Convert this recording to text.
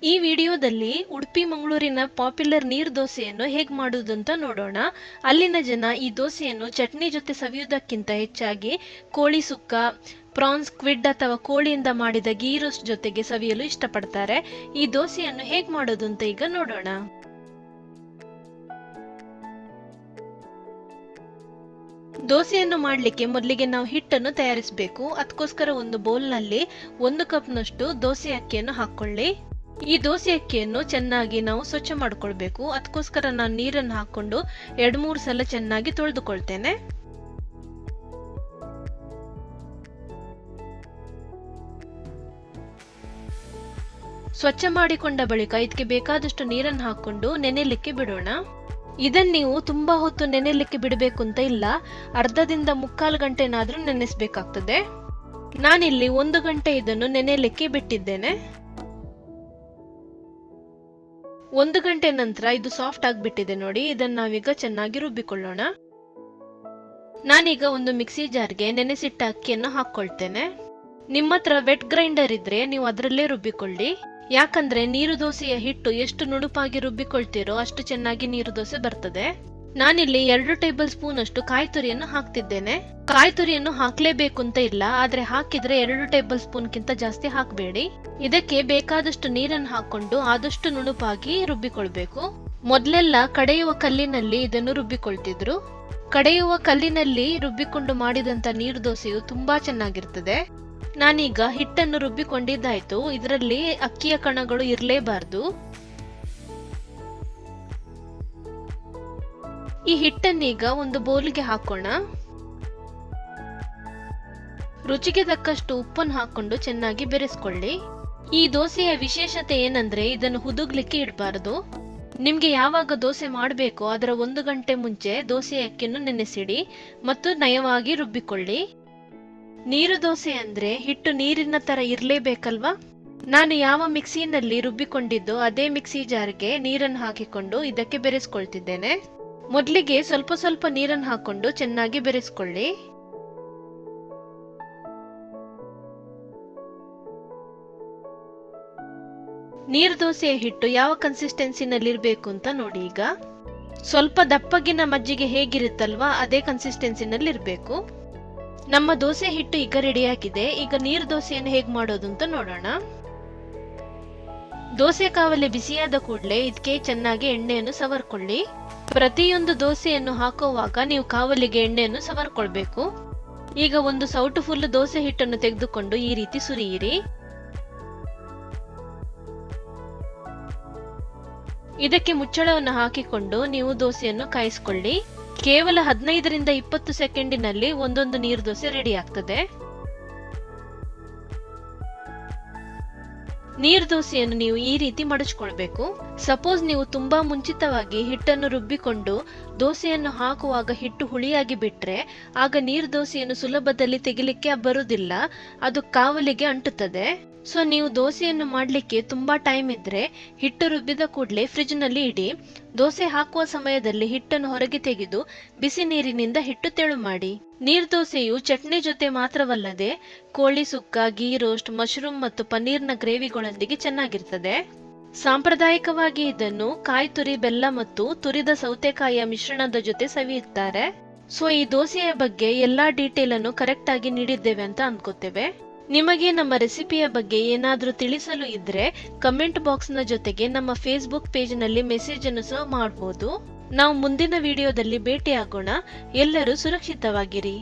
ಈ ವಿಡಿಯೋದಲ್ಲಿ ಉಡುಪಿ ಮಂಗಳೂರಿನ ಪಾಪ್ಯುಲರ್ ನೀರ್ ದೋಸೆಯನ್ನು ಹೇಗೆ ಮಾಡುವುದು ಅಂತ ನೋಡೋಣ. ಅಲ್ಲಿನ ಜನ ಈ ದೋಸೆಯನ್ನು ಚಟ್ನಿ ಜೊತೆ ಸವಿಯುವುದಕ್ಕಿಂತ ಹೆಚ್ಚಾಗಿ ಕೋಳಿ ಸುಕ್ಕ, ಪ್ರಾನ್ಸ್, ಸ್ಕ್ವಿಡ್ ಅಥವಾ ಕೋಳಿಯಿಂದ ಮಾಡಿದ ಗೀ ರೋಸ್ಟ್ ಜೊತೆಗೆ ಸವಿಯಲು ಇಷ್ಟಪಡ್ತಾರೆ. ಈ ದೋಸೆಯನ್ನು ಹೇಗೆ ಮಾಡೋದು ಅಂತ ಈಗ ನೋಡೋಣ. ದೋಸೆಯನ್ನು ಮಾಡಲಿಕ್ಕೆ ಮೊದಲಿಗೆ ನಾವು ಹಿಟ್ಟನ್ನು ತಯಾರಿಸಬೇಕು. ಅದಕ್ಕೋಸ್ಕರ ಒಂದು ಬೌಲ್ನಲ್ಲಿ 1 ಕಪ್ನಷ್ಟು ದೋಸೆ ಅಕ್ಕಿಯನ್ನು ಹಾಕೊಳ್ಳಿ. ಈ ದೋಸೆ ಅಕ್ಕಿಯನ್ನು ಚೆನ್ನಾಗಿ ನಾವು ಸ್ವಚ್ಛ ಮಾಡಿಕೊಳ್ಬೇಕು. ಅದಕ್ಕೋಸ್ಕರ ನಾನು ನೀರನ್ನು ಹಾಕೊಂಡು 2-3 ಸಲ ಚೆನ್ನಾಗಿ ತೊಳೆದುಕೊಳ್ತೇನೆ. ಸ್ವಚ್ಛ ಮಾಡಿಕೊಂಡ ಬಳಿಕ ಇದಕ್ಕೆ ಬೇಕಾದಷ್ಟು ನೀರನ್ನು ಹಾಕೊಂಡು ನೆನೆಯಲಿಕ್ಕೆ ಬಿಡೋಣ. ಇದನ್ನು ನೀವು ತುಂಬಾ ಹೊತ್ತು ನೆನೆಯಲಿಕ್ಕೆ ಬಿಡಬೇಕು ಅಂತ ಇಲ್ಲ, ಅರ್ಧದಿಂದ 3/4 ಗಂಟೆನಾದ್ರೂ ನೆನೆಸಬೇಕಾಗ್ತದೆ. ನಾನಿಲ್ಲಿ 1 ಗಂಟೆ ಇದನ್ನು ನೆನೆಯಲಿಕ್ಕೆ ಬಿಟ್ಟಿದ್ದೇನೆ. 1 ಗಂಟೆ ನಂತರ ಇದು ಸಾಫ್ಟ್ ಆಗಿಬಿಟ್ಟಿದೆ ನೋಡಿ. ಇದನ್ನು ನಾವೀಗ ಚೆನ್ನಾಗಿ ರುಬ್ಬಿಕೊಳ್ಳೋಣ. ನಾನೀಗ ಒಂದು ಮಿಕ್ಸಿ ಜಾರ್ಗೆ ನೆನೆಸಿಟ್ಟ ಅಕ್ಕಿಯನ್ನು ಹಾಕೊಳ್ತೇನೆ. ನಿಮ್ಮ ಹತ್ರ ವೆಟ್ ಗ್ರೈಂಡರ್ ಇದ್ರೆ ನೀವು ಅದರಲ್ಲೇ ರುಬ್ಬಿಕೊಳ್ಳಿ. ಯಾಕಂದ್ರೆ ನೀರು ದೋಸೆಯ ಹಿಟ್ಟು ಎಷ್ಟು ನುಣುಪಾಗಿ ರುಬ್ಬಿಕೊಳ್ತೀರೋ ಅಷ್ಟು ಚೆನ್ನಾಗಿ ನೀರು ದೋಸೆ ಬರ್ತದೆ. ನಾನಿಲ್ಲಿ 2 ಟೇಬಲ್ ಸ್ಪೂನ್ ಅಷ್ಟು ಕಾಯಿ ತುರಿಯನ್ನು ಹಾಕ್ತಿದ್ದೇನೆ. ಕಾಯಿ ತುರಿಯನ್ನು ಹಾಕ್ಲೇಬೇಕು ಅಂತ ಇಲ್ಲ, ಆದ್ರೆ ಹಾಕಿದ್ರೆ 2 ಟೇಬಲ್ ಸ್ಪೂನ್ ಗಿಂತ ಜಾಸ್ತಿ ಹಾಕಬೇಡಿ. ಇದಕ್ಕೆ ಬೇಕಾದಷ್ಟು ನೀರನ್ನು ಹಾಕೊಂಡು ಆದಷ್ಟು ನುಣುಪಾಗಿ ರುಬ್ಬಿಕೊಳ್ಬೇಕು. ಮೊದಲೆಲ್ಲ ಕಡೆಯುವ ಕಲ್ಲಿನಲ್ಲಿ ಇದನ್ನು ರುಬ್ಬಿಕೊಳ್ತಿದ್ರು. ಕಡೆಯುವ ಕಲ್ಲಿನಲ್ಲಿ ರುಬ್ಬಿಕೊಂಡು ಮಾಡಿದಂತ ನೀರು ದೋಸೆಯು ತುಂಬಾ ಚೆನ್ನಾಗಿರ್ತದೆ. ನಾನೀಗ ಹಿಟ್ಟನ್ನು ರುಬ್ಬಿಕೊಂಡಿದ್ದಾಯ್ತು. ಇದರಲ್ಲಿ ಅಕ್ಕಿಯ ಕಣಗಳು ಇರಲೇಬಾರದು. ಈ ಹಿಟ್ಟನ್ನೀಗ ಒಂದು ಬೌಲ್ಗೆ ಹಾಕೋಣ. ರುಚಿಗೆ ತಕ್ಕಷ್ಟು ಉಪ್ಪನ್ನು ಹಾಕೊಂಡು ಚೆನ್ನಾಗಿ ಬೆರೆಸ್ಕೊಳ್ಳಿ. ಈ ದೋಸೆಯ ವಿಶೇಷತೆ ಏನಂದ್ರೆ ಇದನ್ನು ಹುದುಗ್ಲಿಕ್ಕೆ ಇಡಬಾರದು. ನಿಮ್ಗೆ ಯಾವಾಗ ದೋಸೆ ಮಾಡಬೇಕೋ ಅದರ 1 ಗಂಟೆ ಮುಂಚೆ ದೋಸೆ ಅಕ್ಕಿಯನ್ನು ನೆನೆಸಿಡಿ ಮತ್ತು ನಯವಾಗಿ ರುಬ್ಬಿಕೊಳ್ಳಿ. ನೀರು ದೋಸೆ ಅಂದ್ರೆ ಹಿಟ್ಟು ನೀರಿನ ತರ ಇರ್ಲೇಬೇಕಲ್ವಾ? ನಾನು ಯಾವ ಮಿಕ್ಸಿನಲ್ಲಿ ರುಬ್ಬಿಕೊಂಡಿದ್ದೋ ಅದೇ ಮಿಕ್ಸಿ ಜಾರ್ಗೆ ನೀರನ್ನು ಹಾಕಿಕೊಂಡು ಇದಕ್ಕೆ ಬೆರೆಸ್ಕೊಳ್ತಿದ್ದೇನೆ. ಮೊದಲಿಗೆ ಸ್ವಲ್ಪ ಸ್ವಲ್ಪ ನೀರನ್ನು ಹಾಕೊಂಡು ಚೆನ್ನಾಗಿ ಬೆರೆಸ್ಕೊಳ್ಳಿ. ನೀರು ದೋಸೆಯ ಹಿಟ್ಟು ಯಾವ ಕನ್ಸಿಸ್ಟೆನ್ಸಿನಲ್ಲಿ ಇರಬೇಕು ಅಂತ ನೋಡಿ. ಈಗ ಸ್ವಲ್ಪ ದಪ್ಪಗಿನ ಮಜ್ಜಿಗೆ ಹೇಗಿರುತ್ತಲ್ವಾ ಅದೇ ಕನ್ಸಿಸ್ಟೆನ್ಸಿನಲ್ಲಿ ಇರಬೇಕು. ನಮ್ಮ ದೋಸೆ ಹಿಟ್ಟು ಈಗ ರೆಡಿಯಾಗಿದೆ. ಈಗ ನೀರು ದೋಸೆಯನ್ನು ಹೇಗೆ ಮಾಡೋದು ಅಂತ ನೋಡೋಣ. ದೋಸೆ ಕಾವಲಿ ಬಿಸಿಯಾದ ಕೂಡಲೇ ಇದಕ್ಕೆ ಚೆನ್ನಾಗಿ ಎಣ್ಣೆಯನ್ನು ಸವರ್ಕೊಳ್ಳಿ. ಪ್ರತಿಯೊಂದು ದೋಸೆಯನ್ನು ಹಾಕುವಾಗ ನೀವು ಕಾವಲಿಗೆ ಎಣ್ಣೆಯನ್ನು ಸವರ್ಕೊಳ್ಬೇಕು. ಈಗ ಒಂದು ಸೌಟು ಫುಲ್ ದೋಸೆ ಹಿಟ್ಟನ್ನು ತೆಗೆದುಕೊಂಡು ಈ ರೀತಿ ಸುರಿಯಿರಿ. ಇದಕ್ಕೆ ಮುಚ್ಚಳವನ್ನು ಹಾಕಿಕೊಂಡು ನೀವು ದೋಸೆಯನ್ನು ಕಾಯಿಸಿಕೊಳ್ಳಿ. ಕೇವಲ 15ರಿಂದ 20 ಸೆಕೆಂಡಿನಲ್ಲಿ ಒಂದೊಂದು ನೀರು ದೋಸೆ ರೆಡಿ ಆಗ್ತದೆ. ನೀರು ದೋಸೆಯನ್ನು ನೀವು ಈ ರೀತಿ ಮಡಚ್ಕೊಳ್ಬೇಕು. ಸಪೋಸ್ ನೀವು ತುಂಬಾ ಮುಂಚಿತವಾಗಿ ಹಿಟ್ಟನ್ನು ರುಬ್ಬಿಕೊಂಡು ದೋಸೆಯನ್ನು ಹಾಕುವಾಗ ಹಿಟ್ಟು ಹುಳಿಯಾಗಿ ಬಿಟ್ರೆ ಆಗ ನೀರು ದೋಸೆಯನ್ನು ಸುಲಭದಲ್ಲಿ ತೆಗಿಲಿಕ್ಕೆ ಬರುವುದಿಲ್ಲ, ಅದು ಕಾವಲಿಗೆ ಅಂಟುತ್ತದೆ. ಸೊ ನೀವು ದೋಸೆಯನ್ನು ಮಾಡಲಿಕ್ಕೆ ತುಂಬಾ ಟೈಮ್ ಇದ್ರೆ ಹಿಟ್ಟು ರುಬ್ಬಿದ ಕೂಡಲೇ ಫ್ರಿಜ್ ನಲ್ಲಿ ಇಡಿ. ದೋಸೆ ಹಾಕುವ ಸಮಯದಲ್ಲಿ ಹಿಟ್ಟನ್ನು ಹೊರಗೆ ತೆಗೆದು ಬಿಸಿ ನೀರಿನಿಂದ ಹಿಟ್ಟು ತೆಳು ಮಾಡಿ. ನೀರ್ ದೋಸೆಯು ಚಟ್ನಿ ಜೊತೆ ಮಾತ್ರವಲ್ಲದೆ ಕೋಳಿ ಸುಕ್ಕ, ಗೀ ರೋಸ್ಟ್, ಮಶ್ರೂಮ್ ಮತ್ತು ಪನ್ನೀರ್ನ ಗ್ರೇವಿಗಳೊಂದಿಗೆ ಚೆನ್ನಾಗಿರ್ತದೆ. ಸಾಂಪ್ರದಾಯಿಕವಾಗಿ ಇದನ್ನು ಕಾಯಿ ತುರಿ, ಬೆಲ್ಲ ಮತ್ತು ತುರಿದ ಸೌತೆಕಾಯಿಯ ಮಿಶ್ರಣದ ಜೊತೆ ಸವಿಯುತ್ತಾರೆ. ಸೊ ಈ ದೋಸೆಯ ಬಗ್ಗೆ ಎಲ್ಲಾ ಡೀಟೇಲ್ ಅನ್ನು ಕರೆಕ್ಟ್ ಆಗಿ ನೀಡಿದ್ದೇವೆ ಅಂತ ಅನ್ಕೋತೇವೆ. ನಿಮಗೆ ನಮ್ಮ ರೆಸಿಪಿಯ ಬಗ್ಗೆ ಏನಾದರೂ ತಿಳಿಸಲು ಇದ್ರೆ ಕಮೆಂಟ್ ಬಾಕ್ಸ್ ನ ಜೊತೆಗೆ ನಮ್ಮ ಫೇಸ್ಬುಕ್ ಪೇಜ್ ನಲ್ಲಿ ಮೆಸೇಜ್ ಅನ್ನು ಸಹ ಮಾಡಬಹುದು. ನಾವು ಮುಂದಿನ ವಿಡಿಯೋದಲ್ಲಿ ಭೇಟಿಯಾಗೋಣ. ಎಲ್ಲರೂ ಸುರಕ್ಷಿತವಾಗಿರಿ.